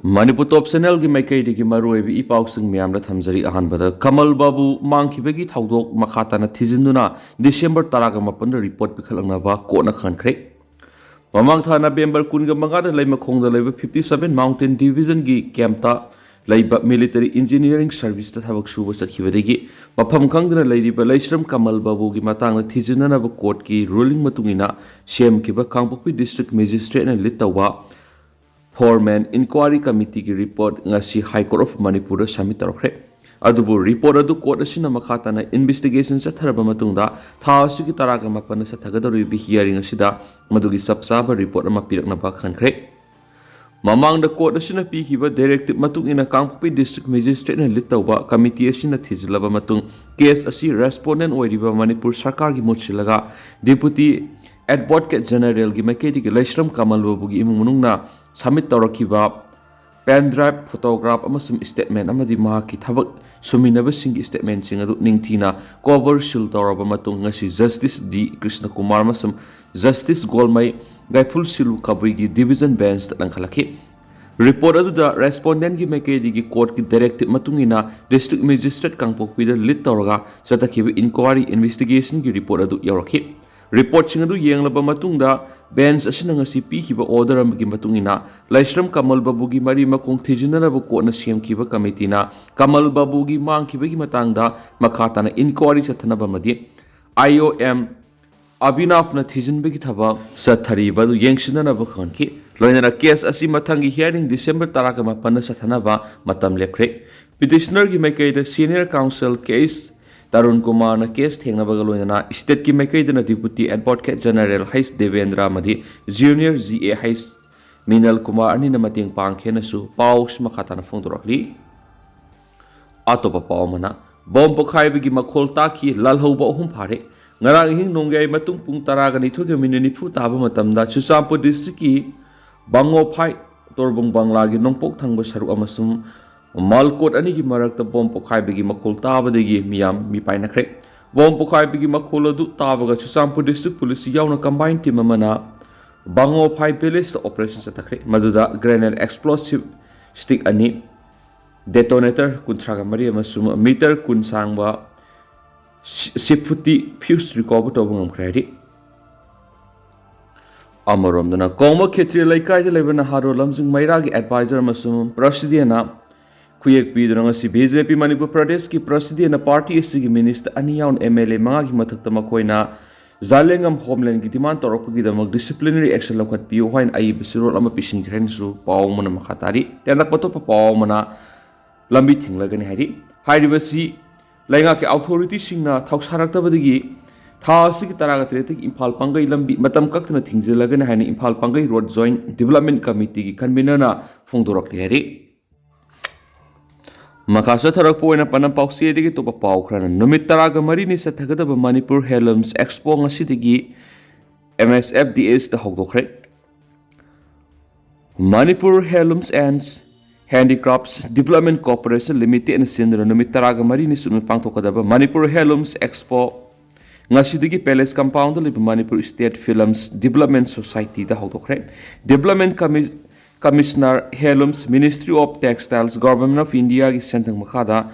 Manipur top channel gi maikei digi maroi bi ipausing miyam da thamjari ahanbada Kamal Babu mangkhibagi thaudok makhata na thijinduna December 18 da report pikhalangna ba kona khankhre mamang tha November 15 da leima khongda leiba 57 Mountain Division gi campta leiba military engineering service da thabak suba sakhibadagi mafam khangdana leiriba leisram Kamal Babu gi matangna thijindana ba court ki ruling matungina shem kiba Kangpokpi district magistrate na litawa Foreman Inquiry Committee ki report ngasi High Court of Manipur submit tawkhre adubu report adu court asina makhata na investigation satharaba matungda tha asigi taraga mapan sathagadori bi hearing asida madugi sabsaba report ama pirakna ba khankhre mamang da court asina pi hiba directive matung ina Kangpokpi district magistrate na litawba committee asina thijlaba matung case asi respondent oiriba Manipur sarkar gi mochilaga deputy advocate general gi maiketi gi Laishram Kamal Babu gi imung munungna submit tawrakiba pen drive photograph amasum statement amadi mahaki thabak suminaba singi statement sing adu ningthina cover sil tawraba matung ngasi justice D Krishna Kumar masum justice Golmai gaiful silu kabui gi division bench langkhalaki report adu da respondent gi maikedi gi court ki directive matungina district magistrate Kangpokpi da lead tawraga satakhiba inquiry investigation gi report adu yawrakhi report sing adu yenglaba matungda bench asina ngasi pi hiba order amgi matungina Laishram Kamal Babu gi mari makong thijinana bu ko na CM kiba committee na Kamal Babu gi mang kiba gi matangda makhata na inquiry sathana ba madi IOM Abhinav na thijin bi thaba sathari ba du yengsinana ba khanki loinara case asi mathangi hearing December 18 na sathana ba matam lekhre petitioner gi maikei da senior counsel case Tarun Kumar na case thengna bagaloina state ki maikaidana deputy advocate general Hais Devendra Madi junior GA Hais Minal Kumar ani na mating pangkhena su paus makhata na phongdorakli atopa pawmana bom Pokhaikhre gi makholta ki lalhoba ohum phare ngarang hing nongai matung pung taraga ni thoge minuni phu taba matamda Ccpur district ki bango phai torbung bangla gi nongpok thangba saru amasum Malkot ani ki marakta bom Pokhaikhre gi makhol tabadagi miyam mi painakre bom Pokhaikhre gi makhol adu tabaga Ccpur district police yauna combined team amana bango phai palace operation chathakhre maduda grenade explosive stick ani detonator kunthraga mari amasum meter kun sangba sifuti fuse recover tobungam khre amarom dana kongma khetri laikai de lebana haro lamjing maira gi advisor amasum presidiana Kuyek Pidranga si BJP Manipur Pradesh ki President na party SG Minister Aniyaun MLA mga ki mathakta makoina Zalengam homeland ki demand torok ki damak disciplinary action lakat piu hain ai bisirol ama pising kren su paw mana makhatari tenda pato pa paw mana lambi thinglagani hari hairibasi lainga ki authority singna thausarakta badigi tha asigi taraga tretik Imphal Pangai lambi matam kaktna thingjilagani haini Imphal Pangai Road Joint Development Committee ki convener na phongdorakli hari Makasa tharak po na panam pausi digi to Pokhaikhre na numit taraga mari ni sathagadaba Manipur Handlooms expo ngasi digi MSFDS da hogdokhre Manipur Handlooms and Handicrafts Development Corporation Limited na sindra numit taraga mari ni sumi pangthokadaba Manipur Handlooms Expo ngasi digi Palace Compound li Manipur State Films Development Society da hogdokhre Development Commissioner Handlooms Ministry of Textiles Government of India ki sentang makhada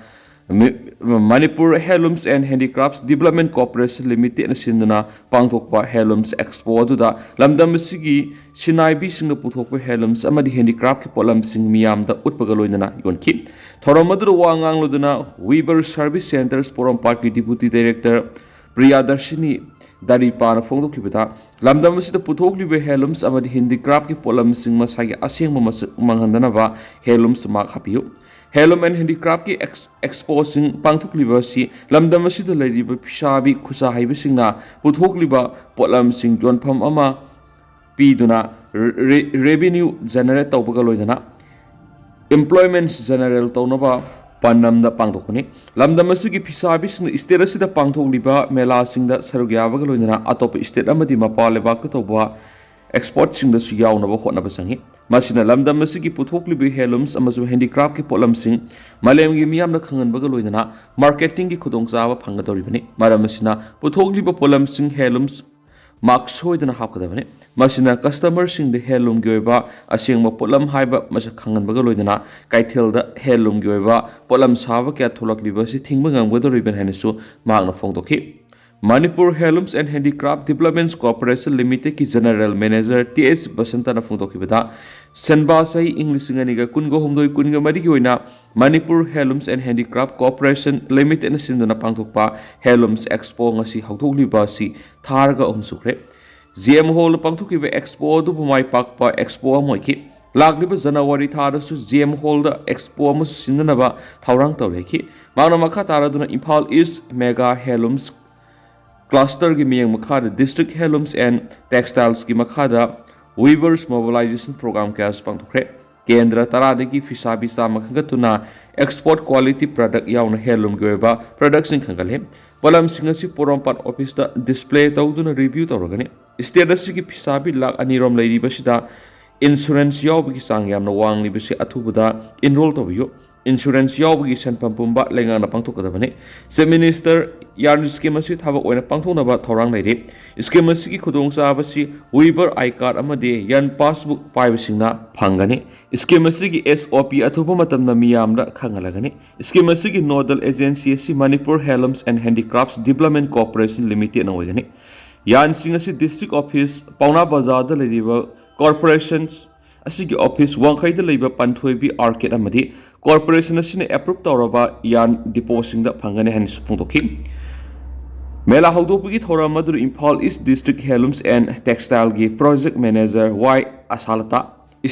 Manipur Handlooms and Handicrafts Development Corporation Limited na sinduna pangthokpa Handlooms Expo aduda lamdam sigi sinai bi singa puthokpa handlooms amadi handicraft ki polam sing miyam da utpaga loinana yonki thoramadu wangang loduna Weaver Service Centers Forum Park ki Deputy Director Priyadarshini Dari Pana Fongdo Kibita, Lamdam is the Putokli Handlooms amadi handicraft ki polam sing masagi asing manghandanava Handlooms mak hapiu. Handloom and handicraft ki exposing pangtukli si Lamdam is the lady Pishabi Kusa Hibisingna, Putokli polam sing John Pam ama Piduna revenue generate tawbagaloidana employment general tawnaba Panam da pangthokni lamdam asigi phisabi sing state asida pangthokliba mela singda sarugyabaga loinana atop state amadi mapa lebak ka toba export sing da su yauna ba khotna ba sangi masina lamdam asigi puthoklibi handlooms amasu handicraft ki polam sing malem gi miyam na khangan ba loinana marketing ki khudong chawa phanga doribani maram asina puthokliba polam sing handlooms mark soidana hapkadabani ꯃꯁꯤꯅ ꯀꯁꯇꯃꯔꯁꯤꯡꯗ ꯍꯦꯟꯂꯨꯝꯒꯤ ꯑꯣꯏꯕ ꯑꯁꯦꯡꯕ ꯄꯣꯠꯂꯝ ꯍꯥꯏꯕ ꯃꯁꯛ ꯈꯪꯍꯟꯕꯒ ꯂꯣꯏꯅꯅ ꯀꯩꯊꯦꯜꯗ ꯍꯦꯟꯂꯨꯝꯒꯤ ꯑꯣꯏꯕ ꯄꯣꯠꯂꯝ ꯁꯥꯕ ꯀꯌꯥ ꯊꯣꯛꯂꯛꯂꯤꯕ ꯑꯁꯤ ꯊꯤꯡꯕ ꯉꯝꯒꯗꯧꯔꯤꯕꯅꯤ ꯍꯥꯏꯅꯁꯨ ꯃꯍꯥꯛꯅ ꯐꯣꯡꯗꯣꯛꯈꯤ꯫ Manipur handlooms and handicraft development cooperation ꯂꯤꯃꯤꯇꯦꯗꯀꯤ ꯖꯦꯅꯔꯦꯜ ꯃꯦꯅꯦꯖꯔ ꯇꯤ.ꯑꯩꯆ. ꯕꯁꯟꯇꯅ ꯐꯣꯡꯗꯣꯛꯈꯤꯕꯗ ꯁꯦꯟꯕꯥ ꯆꯍꯤ ꯏꯪ 2019-2020ꯒꯤ ꯑꯣꯏꯅ Manipur handlooms and handicraft cooperation ꯂꯤꯃꯤꯇꯦꯗꯅ ꯁꯤꯟꯗꯨꯅ ꯄꯥꯡꯊꯣꯛꯄ ꯍꯦꯟꯂꯨꯝꯁ ꯑꯦꯛꯁꯄꯣ ꯉꯁꯤ ꯍꯧꯗꯣꯛꯂꯤꯕ ꯑꯁꯤ ꯊꯥꯔꯒ 3 ꯁꯨꯈ꯭ꯔꯦ꯫ ꯖꯤ.ꯑꯦꯝ. ꯍꯣꯜꯗ ꯄꯥꯡꯊꯣꯛꯈꯤꯕ ꯑꯦꯛꯁꯄꯣ ꯑꯗꯨꯕꯨ ꯃꯥꯏ ꯄꯥꯛꯄ ꯑꯦꯛꯁꯄꯣ ꯑꯃ ꯑꯣꯏꯈꯤ꯫ ꯂꯥꯛꯂꯤꯕ ꯖꯅꯋꯥꯔꯤ ꯊꯥꯗꯁꯨ ꯖꯤ.ꯑꯦꯝ. ꯍꯣꯜꯗ ꯑꯦꯛꯁꯄꯣ ꯑꯃꯁꯨ ꯁꯤꯟꯅꯅꯕ ꯊꯧꯔꯥꯡ ꯇꯧꯔꯤ꯫ ꯃꯍꯥꯛꯅ ꯃꯈꯥ ꯇꯥꯔꯗꯨꯅ ꯏꯝꯐꯥꯜ ꯏꯁ ꯃꯦꯒꯥ ꯍꯦꯟꯂꯨꯝꯁ ꯀ꯭ꯂꯁꯇꯔꯒꯤ ꯃꯤꯠꯌꯦꯡ ꯃꯈꯥꯗ ꯗꯤꯁꯇ꯭ꯔꯤꯛ ꯍꯦꯟꯂꯨꯝꯁ ꯑꯦꯟड ꯇꯦꯛꯁꯇꯥꯏꯜꯁꯀꯤ ꯃꯈꯥꯗ ꯋꯤꯕꯔꯁ ꯃꯣꯕꯤꯂꯥꯏꯖꯦꯁꯟ ꯄ꯭ꯔꯣꯒ꯭ꯔꯥꯝ ꯀꯌꯥꯁꯨ ꯄꯥꯡꯊꯣꯛꯈ꯭ꯔꯦ꯫ ꯀꯦꯟꯗ꯭ꯔ 10ꯗꯒꯤ ꯐꯤꯁꯥꯕꯤ ꯆꯥꯝꯃ ꯈꯟꯒꯠꯇꯨꯅ ꯑꯦꯛꯁꯄꯣꯔꯠ ꯀ꯭ꯋꯥꯂꯤꯇꯤ ꯄ꯭ꯔꯗꯛ ꯌꯥꯎꯅ ꯍꯦꯟꯂꯨꯝꯒꯤ ꯑꯣꯏꯕ ꯄ꯭ꯔꯗꯛꯁꯤꯡ ꯈꯟꯒꯠꯂꯦ꯫ ꯄꯣꯠꯂꯝꯁꯤꯡ ꯑꯁꯤ ꯄꯣꯔꯣꯝꯄꯥꯠ ꯑꯣꯐꯤꯁꯇ ꯗꯤꯁꯄ꯭ꯂꯦ ꯇꯧꯗꯨꯅ ꯔꯤꯚ꯭ꯌꯨ ꯇꯧꯔꯒꯅꯤ꯫ ꯁ꯭ꯇꯦꯠ ꯑꯁꯤꯒꯤ ꯐꯤꯁꯥꯕꯤ ꯂꯥꯈ 2 ꯂꯩꯔꯤꯕꯁꯤꯗ ꯏꯟꯁꯨꯔꯦꯟꯁ ꯌꯥꯎꯕꯒꯤ ꯆꯥꯡ ꯌꯥꯝꯅ ꯋꯥꯡꯂꯤꯕꯁꯤ ꯑꯊꯨꯕꯗ ꯏꯟꯔꯣꯜ ꯇꯧꯕꯤꯌꯨ꯫ ꯏꯟꯁꯨꯔꯦꯟꯁ ꯌꯥꯎꯕꯒꯤ ꯁꯦꯟꯐꯝ ꯄꯨꯝꯕ ꯂꯩꯉꯥꯛꯅ ꯄꯥꯡꯊꯣꯛꯀꯗꯕꯅꯤ꯫ ꯆꯤꯐ ꯃꯤꯅꯤꯁꯇꯔ ꯌꯥꯔꯟ ꯁ꯭ꯀꯤꯝ ꯑꯁꯤ ꯊꯕꯛ ꯑꯣꯏꯅ ꯄꯥꯡꯊꯣꯛꯅꯕ ꯊꯧꯔꯥꯡ ꯂꯩꯔꯤ꯫ ꯁ꯭ꯀꯤꯝ ꯑꯁꯤꯒꯤ ꯈꯨꯗꯣꯡꯆꯥꯕꯁꯤ ꯋꯤꯕꯔ ꯑꯥꯏ ꯀꯥꯔꯗ ꯑꯃꯗꯤ ꯌꯟ ꯄꯥꯁꯕꯨꯛ ꯄꯥꯏꯕꯁꯤꯡꯅ ꯐꯪꯒꯅꯤ꯫ ꯁ꯭ꯀꯤꯝ ꯑꯁꯤꯒꯤ SOP ꯑꯊꯨꯕ ꯃꯇꯝꯗ ꯃꯤꯌꯥꯝꯗ ꯈꯪꯍꯜꯂꯒꯅꯤ꯫ ꯁ꯭ꯀꯤꯝ ꯑꯁꯤꯒꯤ ꯅꯣꯗꯜ ꯑꯦꯖꯦꯟꯁꯤ ꯑꯁꯤ Manipur handlooms and handicraft development cooperation ꯂꯤꯃꯤꯇꯦꯗꯅ ꯑꯣꯏꯒꯅꯤ꯫ ꯌꯥꯟꯁꯤꯡ ꯑꯁꯤ ꯗꯤꯁꯇ꯭ꯔꯤꯛ ꯑꯣꯐꯤꯁ ꯄꯥꯎꯅꯥ ꯕꯖꯥꯔꯗ ꯂꯩꯔꯤꯕ ꯀꯣꯔꯄꯣꯔꯦꯁꯟ ꯑꯁꯤꯒꯤ ꯑꯣꯐꯤꯁ ꯋꯥꯡꯈꯩꯗ ꯂꯩꯕ ꯄꯟꯊꯣꯏꯕꯤ ꯑꯥꯔꯀꯦꯗ ꯑꯃꯗꯤ ꯀꯣꯔꯄꯣꯔꯦꯁꯟ ꯑꯁꯤꯅ ꯑꯦꯄ꯭ꯔꯨꯞ ꯇꯧꯔꯕ ꯌꯥꯟ ꯗꯤꯄꯣꯁꯤꯡꯗ ꯐꯪꯒꯅꯤ ꯍꯥꯏꯅꯁꯨ ꯐꯣꯡꯗꯣꯛꯈꯤ꯫ ꯃꯦꯂꯥ ꯍꯧꯗꯣꯛꯄꯒꯤ ꯊꯧꯔꯝ ꯑꯗꯨꯗ ꯏꯝꯐꯥꯜ ꯏꯁ ꯗꯤꯁꯇ꯭ꯔꯤꯛ ꯍꯦꯟꯂꯨꯝꯁ ꯑꯦꯟड ꯇꯦꯛꯁꯇꯥꯏꯜꯒꯤ ꯄ꯭ꯔꯣꯖꯦꯛट ꯃꯦꯅꯦꯖꯔ ꯋꯥꯏ ꯑꯁꯥꯂꯇꯥ,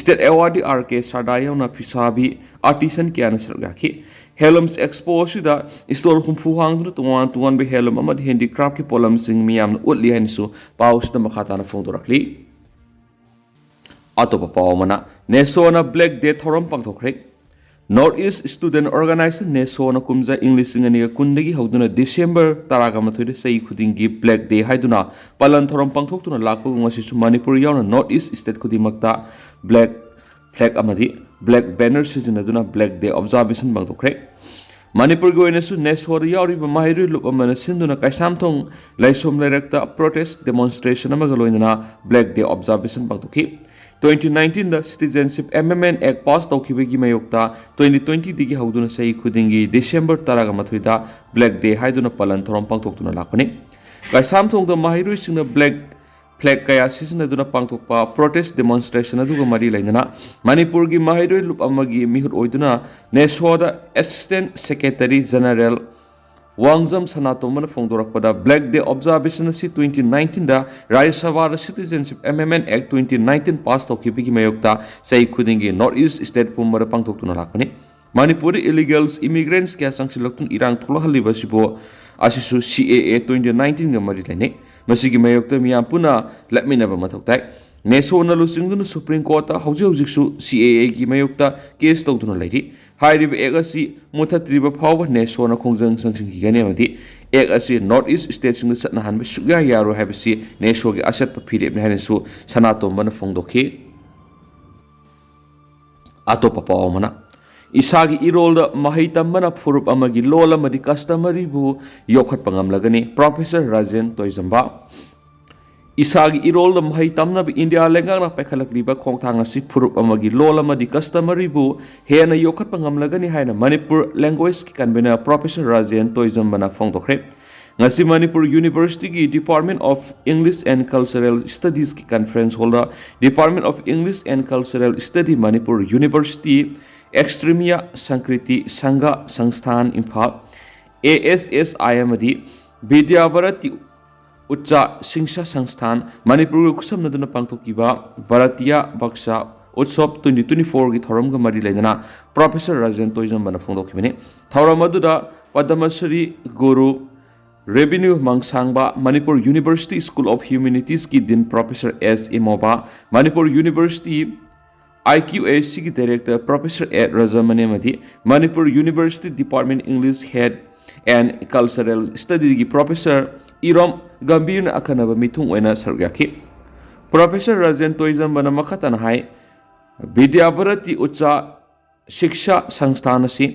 ꯁ꯭ꯇꯦꯠ ꯑꯦꯋꯥꯔꯗꯤ ꯑꯥꯔ.ꯀꯦ. ꯁꯔꯗꯥ ꯌꯥꯎꯅ ꯐꯤꯁꯥꯕꯤ ꯑꯥꯔꯇꯤꯁꯟ ꯀꯌꯥꯅ ꯁꯔꯨꯛ ꯌꯥꯈꯤ꯫ ꯍꯦꯟꯂꯨꯝꯁ ꯑꯦꯛꯁꯄꯣ ꯑꯁꯤꯗ ꯁ꯭ꯇꯣꯜ 60 ꯍꯥꯡꯗꯨꯅ ꯇꯣꯉꯥꯟ ꯇꯣꯉꯥꯟꯕ ꯍꯦꯟꯂꯨꯝ ꯑꯃꯗꯤ ꯍꯦꯟꯗꯤꯀ꯭ꯔꯥꯐꯠꯀꯤ ꯄꯣꯠꯂꯝꯁꯤꯡ ꯃꯤꯌꯥꯝꯅ ꯎꯠꯂꯤ ꯍꯥꯏꯅꯁꯨ ꯄꯥꯎꯁꯤꯗ ꯃꯈꯥ ꯇꯥꯅ ꯐꯣꯡꯗꯣꯔꯛꯂꯤ꯫ ꯑꯇꯣꯞꯄ ꯄꯥꯎ ꯑꯃꯅ ꯅꯦꯁꯣꯅ ꯕ꯭ꯂꯦꯛ ꯗꯦ ꯊꯧꯔꯝ ꯄꯥꯡꯊꯣꯛꯈ꯭ꯔꯦ꯫ ꯅꯣꯔꯊ ꯏꯁꯠ ꯁ꯭ꯇꯨꯗꯦꯟꯠ ꯑꯣꯔꯒꯅꯥꯏꯖꯦꯁꯟ ꯅꯦꯁꯣꯅ ꯀꯨꯝꯖꯥ ꯏꯪ 2020ꯗꯒꯤ ꯍꯧꯗꯨꯅ ꯗꯤꯁꯦꯝꯕꯔ 11ꯗ ꯆꯍꯤ ꯈꯨꯗꯤꯡꯒꯤ ꯕ꯭ꯂꯦꯛ ꯗꯦ ꯍꯥꯏꯗꯨꯅ ꯄꯥꯂꯟ ꯊꯧꯔꯝ ꯄꯥꯡꯊꯣꯛꯇꯨꯅ ꯂꯥꯛꯄꯕꯨ ꯉꯁꯤꯁꯨ ꯃꯅꯤꯄꯨꯔ ꯌꯥꯎꯅ ꯅꯣꯔꯊ ꯏꯁꯠ ꯁ꯭ꯇꯦꯠ ꯈꯨꯗꯤꯡꯃꯛꯇ ꯕ꯭ꯂꯦꯛ ꯐ꯭ꯂꯦꯒ ꯑꯃꯗꯤ ꯕ꯭ꯂꯦꯛ ꯕꯦꯅꯔ ꯁꯤꯖꯤꯟꯅꯗꯨꯅ ꯕ꯭ꯂꯦꯛ ꯗꯦ ꯑꯣꯕꯖꯥꯔꯕꯦꯁꯟ ꯄꯥꯡꯊꯣꯛꯈ꯭ꯔꯦ꯫ ꯃꯅꯤꯄꯨꯔꯒꯤ ꯑꯣꯏꯅꯁꯨ ꯅꯦꯁꯣꯗ ꯌꯥꯎꯔꯤꯕ ꯃꯍꯩꯔꯣꯏ ꯂꯨꯞ ꯑꯃꯅ ꯁꯤꯟꯗꯨꯅ ꯀꯩꯁꯥꯝꯊꯣꯡ ꯂꯩꯁꯣꯝ ꯂꯩꯔꯛꯇ ꯄ꯭ꯔꯣꯇꯦꯁꯠ ꯗꯦꯃꯣꯟꯁꯇ꯭ꯔꯦꯁꯟ ꯑꯃꯒ ꯂꯣꯏꯅꯅ ꯕ꯭ꯂꯦꯛ ꯗꯦ ꯑꯣꯕꯖꯥꯔꯕꯦꯁꯟ ꯄꯥꯡꯊꯣꯛꯈꯤ꯫ 2019ꯗ ꯁꯤꯇꯤꯖꯦꯟꯁꯤꯞ ꯑꯦꯃꯦꯟꯗꯃꯦꯟꯠ ꯑꯦꯛꯠ ꯄꯥꯁ ꯇꯧꯈꯤꯕꯒꯤ ꯃꯥꯌꯣꯛꯇ 2020ꯗꯒꯤ ꯍꯧꯗꯨꯅ ꯆꯍꯤ ꯈꯨꯗꯤꯡꯒꯤ ꯗꯤꯁꯦꯝꯕꯔ 13ꯗ ꯕ꯭ꯂꯦꯛ ꯗꯦ ꯍꯥꯏꯗꯨꯅ ꯄꯥꯂꯟ ꯊꯧꯔꯝ ꯄꯥꯡꯊꯣꯛꯇꯨꯅ ꯂꯥꯛꯄꯅꯤ꯫ ꯀꯩꯁꯥꯝꯊꯣꯡꯗ ꯃꯍꯩꯔꯣꯏꯁꯤꯡꯅ ꯕ꯭ꯂꯦꯛ ꯐ꯭ꯂꯦꯒ ꯀꯌꯥ ꯁꯤꯖꯤꯟꯅꯗꯨꯅ ꯄꯥꯡꯊꯣꯛꯄ ꯄ꯭ꯔꯣꯇꯦꯁꯠ ꯗꯦꯃꯣꯟꯁꯇ꯭ꯔꯦꯁꯟ ꯑꯗꯨꯒ ꯃꯔꯤ ꯂꯩꯅꯅ ꯃꯅꯤꯄꯨꯔꯒꯤ ꯃꯍꯩꯔꯣꯏ ꯂꯨꯞ ꯑꯃꯒꯤ ꯃꯤꯍꯨꯠ ꯑꯣꯏꯗꯨꯅ ꯅꯦꯁꯣꯗ ꯑꯦꯁꯤꯁꯇꯦꯟꯠ ꯁꯦꯀ꯭ꯔꯦꯇꯔꯤ ꯖꯦꯅꯔꯦꯜ ꯋꯥꯡꯖꯝ ꯁꯅꯥꯇꯣꯝꯕꯅ ꯐꯣꯡꯗꯣꯔꯛꯄꯗ ꯕ꯭ꯂꯦꯛ ꯗꯦ ꯑꯣꯕꯖꯥꯔꯕꯦꯁꯟ ꯑꯁꯤ 2019ꯗ ꯔꯥꯖ꯭ꯌ ꯁꯚꯥꯗ ꯁꯤꯇꯤꯖꯦꯟꯁꯤꯞ ꯑꯦꯃꯦꯟꯗꯃꯦꯟꯠ ꯑꯦꯛꯠ 2019 ꯄꯥꯁ ꯇꯧꯈꯤꯕꯒꯤ ꯃꯥꯌꯣꯛꯇ ꯆꯍꯤ ꯈꯨꯗꯤꯡꯒꯤ ꯅꯣꯔꯊ ꯏꯁꯠ ꯁ꯭ꯇꯦꯠ ꯄꯨꯝꯕꯗ ꯄꯥꯡꯊꯣꯛꯇꯨꯅ ꯂꯥꯛꯄꯅꯤ꯫ ꯃꯅꯤꯄꯨꯔꯗ ꯏꯂꯤꯒꯦꯜꯁ ꯏꯃꯤꯒ꯭ꯔꯦꯟꯠꯁ ꯀꯌꯥ ꯆꯪꯁꯤꯜꯂꯛꯇꯨꯅ ꯏꯔꯥꯡ ꯊꯣꯛꯂꯛꯍꯜꯂꯤꯕ ꯑꯁꯤꯁꯨ CAA 2019ꯒ ꯃꯔꯤ ꯂꯩꯅꯩ꯫ ꯃꯁꯤꯒꯤ ꯃꯥꯌꯣꯛꯇ ꯃꯤꯌꯥꯝ ꯄꯨꯟꯅ ꯂꯦꯞꯃꯤꯟꯅꯕ ꯃꯊꯧ ꯇꯥꯏ꯫ ꯅꯦꯁꯣꯅ ꯂꯨꯆꯤꯡꯗꯨꯅ ꯁꯨꯄ꯭ꯔꯤꯝ ꯀꯣꯔꯠꯇ ꯍꯧꯖꯤꯛꯁꯨ CAAꯒꯤ ꯃꯥꯌꯣꯛꯇ ꯀꯦꯁ ꯇꯧꯗꯨꯅ ꯂꯩꯔꯤ꯫ ꯍꯥꯏꯔꯤꯕ ꯑꯦꯛꯠ ꯑꯁꯤ ꯃꯨꯊꯠꯇ꯭ꯔꯤꯕ ꯐꯥꯎꯕ ꯅꯦꯁꯣꯅ ꯈꯣꯡꯖꯪ ꯆꯪꯁꯤꯟꯈꯤꯒꯅꯤ ꯑꯃꯗꯤ ꯑꯦꯛꯠ ꯑꯁꯤ ꯅꯣꯔꯊ ꯏꯁꯠ ꯁ꯭ꯇꯦꯠꯁꯤꯡꯗ ꯆꯠꯅꯍꯟꯕ ꯁꯨꯛꯌꯥ ꯌꯥꯔꯣꯏ ꯍꯥꯏꯕꯁꯤ ꯅꯦꯁꯣꯒꯤ ꯑꯆꯦꯠꯄ ꯐꯤꯔꯦꯞꯅꯤ ꯍꯥꯏꯅꯁꯨ ꯁꯅꯥꯇꯣꯝꯕꯅ ꯐꯣꯡꯗꯣꯛꯈꯤ꯫ ꯑꯇꯣꯞꯄ ꯄꯥꯎ ꯑꯃꯅ ꯏꯁꯥꯒꯤ ꯏꯔꯣꯜꯗ ꯃꯍꯩ ꯇꯝꯕꯅ ꯐꯨꯔꯨꯞ ꯑꯃꯒꯤ ꯂꯣꯜ ꯑꯃꯗꯤ ꯀꯁꯇꯃꯔꯤꯕꯨ ꯌꯣꯛꯈꯠꯄ ꯉꯝꯂꯒꯅꯤ꯫ ꯄ꯭ꯔꯣꯐꯦꯁꯔ ꯔꯥꯖꯦꯟ ꯇꯣꯏꯖꯝꯕ ꯏꯁꯥꯒꯤ ꯏꯔꯣꯜꯗ ꯃꯍꯩ ꯇꯝꯅꯕ ꯏꯟꯗꯤꯌꯥ ꯂꯩꯉꯥꯛꯅ ꯄꯥꯏꯈꯠꯂꯛꯂꯤꯕ ꯈꯣꯡꯊꯥꯡ ꯑꯁꯤ ꯐꯨꯔꯨꯞ ꯑꯃꯒꯤ ꯂꯣꯜ ꯑꯃꯗꯤ ꯀꯁꯇꯃꯔꯤꯕꯨ ꯍꯦꯟꯅ ꯌꯣꯛꯈꯠꯄ ꯉꯝꯂꯒꯅꯤ ꯍꯥꯏꯅ ꯃꯅꯤꯄꯨꯔ ꯂꯦꯡꯒ꯭ꯋꯦꯖꯀꯤ ꯀꯟꯚꯦꯅꯔ ꯄ꯭ꯔꯣꯐꯦꯁꯔ ꯔꯥꯖꯦꯟ ꯇꯣꯏꯖꯝꯕꯅ ꯐꯣꯡꯗꯣꯛꯈ꯭ꯔꯦ꯫ ꯉꯁꯤ ꯃꯅꯤꯄꯨꯔ ꯌꯨꯅꯤꯚꯔꯁꯤꯇꯤꯒꯤ department of English and cultural ꯁ꯭ꯇꯗꯤꯖꯀꯤ ꯀꯟꯐꯔꯦꯟꯁ ꯍꯣꯜꯗ department of English and cultural study Manipur University ꯑꯦꯛꯁꯇ꯭ꯔꯤꯃꯤꯌꯥ ꯁꯪꯀ꯭ꯔꯤꯇꯤ ꯁꯪꯘ ꯁꯪꯁꯊꯥꯟ ꯏꯝꯐꯥꯜ ASSI ꯑꯃꯗꯤ ꯕꯤꯗ꯭ꯌꯥꯚꯥꯔꯇꯤ उच्चा शिक्षा संस्थान मणिपुर खुसमनदुना पांगथोकिबा भारतीय बक्सा उत्सव 2024 की थौरम मरी लेना प्रोफेसर राजेन तोइजम्बना फोंदोखिबने थौरम अदुदा Padmashri Guru Rewben Mashangva Manipur University school of humanities की दिन professor S Imoba Manipur University IQAC की डायरेक्टर प्रोफेसर ए रजमने मधी Manipur University department English head and cultural study की प्रोफेसर इरोम गंभीर अखनब मिथुंग ओइना सरुक याखि प्रोफेसर राजेन तोइजम्बना मखतन हाय विद्याभारती उच्चा शिक्षा संस्थान असि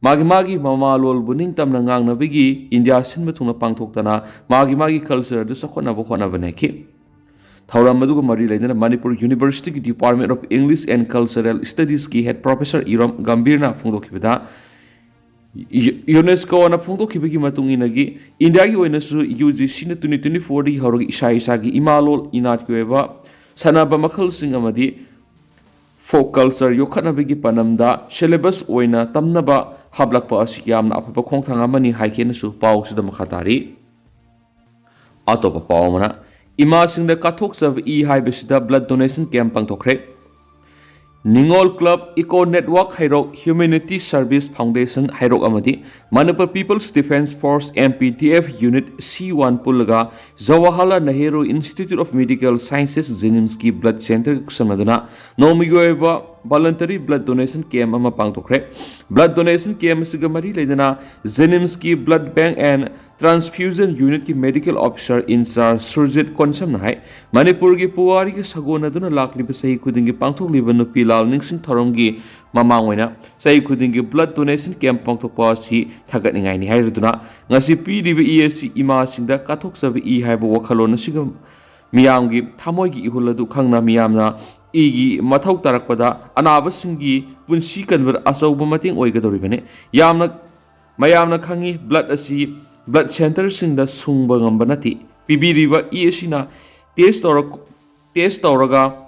मागी ममालोल बुनिंग तमना ngangnabigi इंडिया सिनबा थुंगना पांगथोक्तना मागी कल्चर दु सखोनबो होनबनेखि थौरम अदुग मरी लेना मणिपुर यूनिवर्सिटी की department of English and cultural studies की हेड प्रोफेसर इरम गंभीरना फोंदोखिबदा यूनेस्को ना फोंदोखिबगी मतुंग इनगी इंडिया की ओइनसु यूजीसी ने 2024 दी हौरग इसा इसा की इमालोल इनाट की वेबा सनाबा मखल सिंग अमदी फोक कल्चर योखनबगी पनमदा सिलेबस ओइना तमनबा हाबलकपा असि यामना अफबा खोंथांग अमनी हाइकेनसु पाउसिदा मखातारी अतोपा पाउमना इमा सिंगदा काथोकसब ई हाइबसिदा ब्लड डोनेशन कैंप पांगथोखरे निंगोल क्लब इको नेटवर्क हाइरोक ह्यूमैनिटी सर्विस फाउंडेशन हाइरोक अमदी Manipur people's defence force MPTF unit C1 पुलगा Jawaharlal Nehru institute of medical sciences JNIMS की ब्लड सेंटर संगदना नोमियोएबा वॉलंटरी ब्लड डोनेशन कैंप अमा पांगथोखरे ब्लड डोनेशन कैंप सिगा मरी लेदना जेनिम्स की blood bank and transfusion unit की medical officer incharge Surjit Konsam है मणिपुर की पुवारी के सगोनदुना लाखलिब सही खुदिंग पांगथोखलिब नुपी लाल निंगसिंग थरमगी ममांगोइना सही खुदिंग ब्लड डोनेशन कैंप पांगथोकपा असि थागतनिंगाइनि हाइरुदुना ngasi pidib ESC ima singda kathoksabi I haiba wakhalon asiga miyamgi thamoigi ihuladu khangna miyamna igi mathau tarakpada anaba singi punsi kanbar asauba mating oigadoribane mayamna khangi blood asi blood center singda sungba ngamba nati pibiriba ESC na test toraga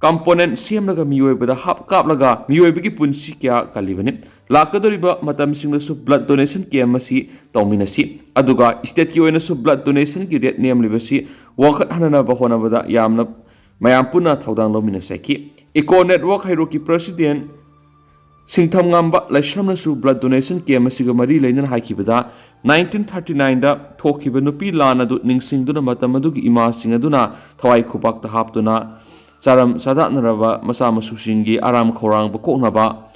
component semlaga miyoibada hap kaplaga miyoibagi punsi kya kalibane lakadoriba matam singda su blood donation camp asi tawminasi aduga state ki oina su blood donation ki rate name libasi wakhat hanana ba hona bada yamna mayam puna thaudang lominasai ki eco network hairo ki president singtham ngamba laishamna su blood donation camp asi ga mari leinan haikibada 1939 da thokiba nupi lana du ningsingduna matam adugi ima singaduna thawai khupak ta haptuna Saram sadatnaraba masa masusingi aram khorang bukoknaba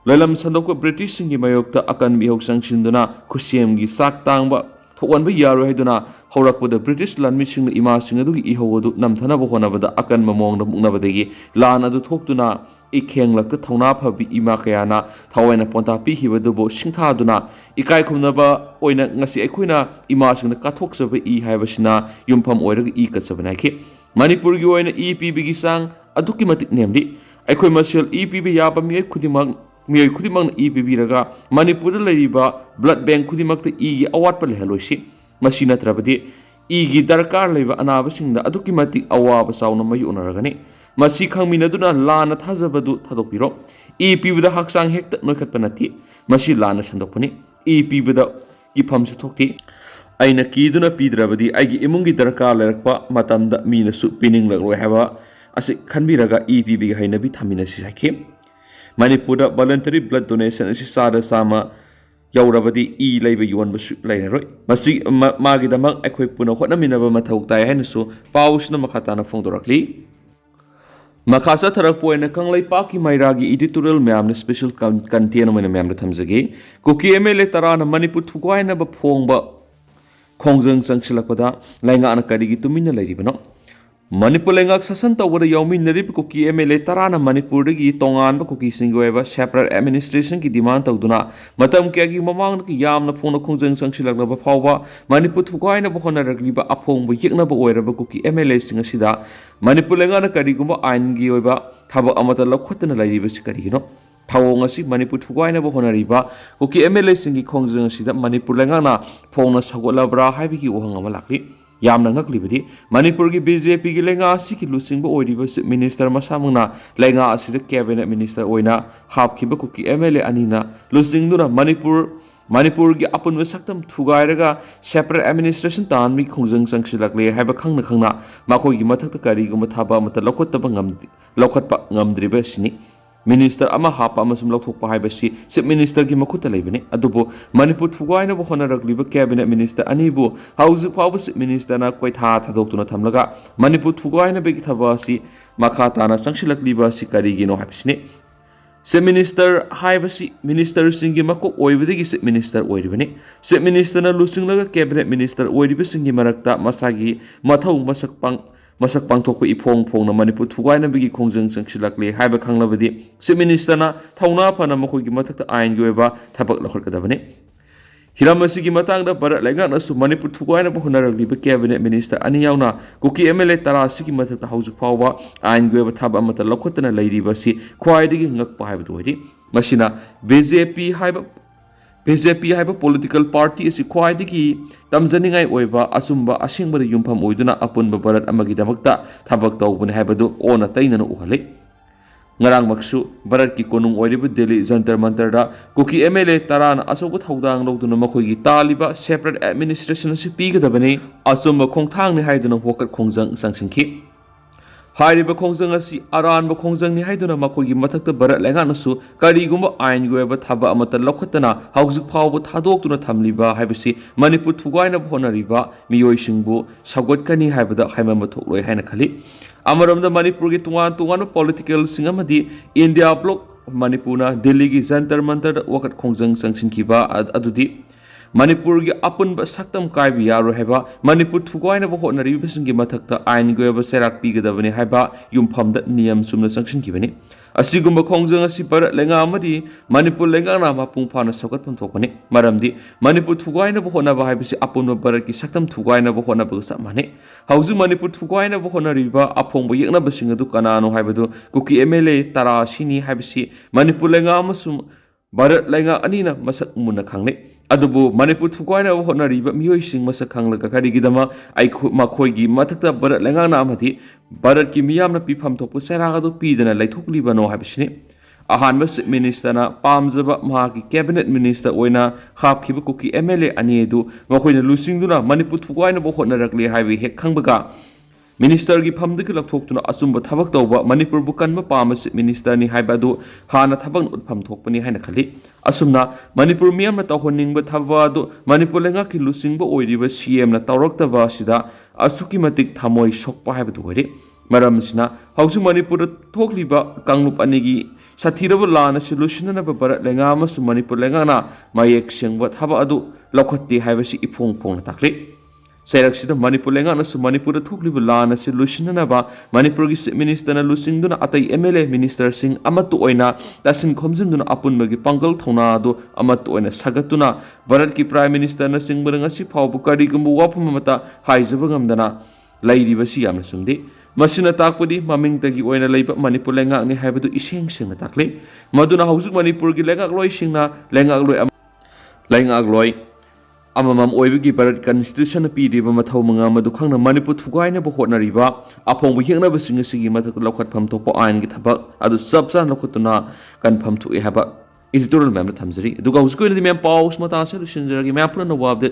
lelam sandok British singi mayokta akan bihok sangshinduna khusiemgi sak tangba thokwanba yaro haiduna horakpoda British lanmi singna ima singadugi ihodu namthana bohonabada akan mamongda muknabadagi lan adu thoktuna ikhenglakta thona phabi ima kayana thawaina ponta pi hibadubo singthaduna ikai khumnaba oina ngasi aikoina ima singna kathoksabe I haibasina yumpham oiraga I katsabana ki Manipur की ओइना ई PB की सांग अदुकी मतिक नेमली अखोय मसेल ई PB याबा मिय खुदिमंग ई PB रगा Manipur लैरिबा blood bank खुदिमक त ई गी अवाट पल हेलोसी मसी नत्रबदि ई गी दरकार लैबा अनाबा सिंगदा अदुकी मतिक अवाबा साउना मयु उनरगनी मसी खंगमिनदुना लाना थाजबदु थादोपिरो ई पीबदा हक्सांग हेक्ता नोखतप नति मसी लाना संदोपनी ई पीबदा की फमसे थोक्ति aina kiduna pidrabadi aigi imungi darkar lerakpa matamda minasu pining lagroi haba asi khanbiraga EPB ga hainabi thamina si sakhi Manipurda voluntary blood donation asi sada sama yaurabadi E leiba yuan basu lairoi masi magi damak akhoi puna hotnaminaba mathau tai hainasu pausna makhatana phongdorakli Makasa tharak poina kanglai paki mairagi editorial myamna special content moina myamna thamjagi Kuki MLA tarana Manipur thukwaina ba phongba Kongjang sangsilakpada lainga ana karigi tumina lairibano Manipur lainga sasan tawada yaumi narib kuki MLA tarana Manipur dagi tongan ba kuki singweba separate administration ki demand tawduna matam kyagi mamang ki yamna phona kongjang sangsilakna ba phawba Manipur thukaina ba hona ragliba aphong ba yekna ba oiraba kuki MLA singa sida Manipur lainga ana karigumba ain gi oiba thaba amata lakhotna lairiba sikarigino Thawong asi Manipur thukaina ba hona riba kuki MLA singi kongjang sida Manipur lainga na phona sagolabra haibiki ohang ama lakli yamna ngaklibadi Manipur ki BJP ki lenga asi ki lusingba oiriba minister masamungna lenga asi da cabinet minister oina hapkiba kuki MLA anina lusingduna Manipur ki apun saktam thugairaga separate administration tan mi khongjang sangsilakle haiba khangna makoi ki mathakta kari guma thaba mata lokotba ngamdriba sini Minister ama hapa amasum laukthokpa haibasi Chief Minister ki makhuta leibani adubu Manipur thugaina bo honarakliba cabinet minister anibu hauzu phawba Chief Minister na koi thadoktuna thamlaga Manipur thugaina begi thabasi makhatana sangsilakliba si karigino haibasini Chief Minister haibasi minister singi makok oibadagi Chief Minister oiribani Chief Minister na lusinglaga cabinet minister oiriba singi marakta masagi mathau masak pangthokpa ipong phongna Manipur thugaina begi khongjang sangsilakle haiba khanglabadi Chief Minister na thauna phana makhoi gi mathakta ain gi oiba thabak lakhorkadabani हिराम असिगी मतंगदा भारत लेंगाकनासु मणिपुर थुगाइनबा होनारलिबा cabinet minister अनि यावना cookie MLA तरा असिगी मथक्ता हौजु फावबा आइनगि ओइबा थाबा अमता लौखतना लैरिबासि ख्वाइदगी ngakpa हाइबदु ओइदि मसिना BJP हाइबा पॉलिटिकल पार्टी असि ख्वाइदगी तमजनिंगाइ ओइबा असुम्बा असिंगबदा युमफम ओइदुना अपुनबा भारत अमगिदमक्ता थाबक तौबने हाइबदु ओना तैनना उहले ngarangmaksu भारत की कोनुंग ओइरिबा दिल्ली जंतर मंतरदा कुकी MLA तराना असौबा थौदांग लौदुना मखोइगी तालिबा सेपरेट एडमिनिस्ट्रेशन असि पीगदबने असुम्बा खोंगथांगनि हाइदुना होकत खोंजंग संसिंखि हाइरिबा खोंजंग असि अरानबा खोंजंगनि हाइदुना मखोइगी मथक्ता भारत लेंगानसु करिगुम्बा आइनगि ओइबा थाबा अमता लौखतना हौजिक फावबा थादोक्तुना थमलिबा हाइबसि मणिपुर थुगाइनबा होनरिबा मियोइसिंगबु सगोटकनि हाइबदा हाइमम थोक्लोय हाइना खलि अमरमदा मणिपुर की तुंगान पॉलिटिकल सिंगमदी इंडिया ब्लॉक मणिपुरना दिल्ली की जंतर मंतर वकत खोंजंग संसिनखिबा अदुदि मणिपुर की अपुनब सक्तम कायबि यारो हेबा मणिपुर थुगाइनबा होनरिबिसिंगी मथक्ता आइन गोयबा सेराक पीगदबने हेबा युमफमदा नियम सुमना संसिनखिबनि असिगुम्बा खोंजंग असि भारत लेंगा अमदि मणिपुर लेंगाना मापुंग फाना सगतपम थोकने मरमदि मणिपुर थुगाइनबा होनबा हाइबसि अपुनबा भारत की सक्तम थुगाइनबा होनबा सामाने हौजु मणिपुर थुगाइनबा होनरिबा अफोंबा येकनबसिंग अदु कनानो हाइबदु कुकी MLA तरा सिनी हाइबसि मणिपुर लेंगा अमसुम भारत लेंगा अनिना मसक मुना खांगने अदुबु मणिपुर थुगाइनबा होनरिबा मियोइसिंग मसक खांगलगा करिगिदमा मखोइगी मथक्ता भारत लेंगाना अमदि भारत की मियामना पिफम थोपु सेरागदु पीदना लैथोकलिबनो हाइबसिनि अहानबा चीफ मिनिस्टरना पामजबा महाकी कैबिनेट मिनिस्टर ओइना हापखिबा कुकी MLA अनिदु मखोइना लुसिंगदुना मणिपुर थुगाइनबा होनरकले हाइबे हेक खांबगा मिनिस्टर की फमदगी लौथोक्तुना अचुम्बा थबक तौबा मणिपुर बुकनबा पाम चीफ मिनिस्टर नि हाइबादु हाना थबक उत्फम थोकपनि हाइना खलि असुमना मणिपुर मियामना तौहनिंगबा थबादु मणिपुर लेंगा की लुसिंगबा ओइरिबा CM ना तौरक्तबा सिदा असुकी मतिक थमोइ सोकपा हाइबादु ओइरे मरमसिना हौजु मणिपुर थोकलिबा कांगलुप अनिगी साथीरबा लाना सिलुसिननबा भारत लेंगा अमसु मणिपुर लेंगाना मायेक सेंगबा थबा अदु लौखत्ति हाइबसि इफोंग फोंग ताकले सेरक्सिदा मणिपुर लेंगानसु मणिपुर थोकलिबा लाना सिलुसिननबा मणिपुर की चीफ मिनिस्टर लुसिंगदुना अतै MLA मिनिस्टर सिंह अमतु ओइना तसिन खोमजिंदुना अपुनबगी पंगल थौनादु अमतु ओइना सगतुना भारत की प्राइम मिनिस्टर न सिंगबरंग असि फावबु करिगुम्बु वाफम मता हाइजबा ngамदना लैरिबसि यामना सुंदे मसिना ताकपदि ममिंगतगी ओइना लैबा मणिपुर लेंगाकनि हाइबदु इसेंग सेंगना ताकले मदुना हौजु मणिपुर की लेंगाकलोय सिंगना लेंगाकलोय अममम ओइबगी भारत कॉन्स्टिट्यूशन पीरिबा मथौ मंगा मदु खंगना मणिपुर थुगाइनबा होनरिबा अफोंबु येंगनबसिंग सिगी मथक लौखतफम थोपा आइनगी थबक अदु सबसा लौखतुना कन्फर्म थुए हाबा एडिटोरियल मैम थमजरी दुगा हुसको मैम पाउस मता से लुसिंजरगी मैम पुरन वाबदे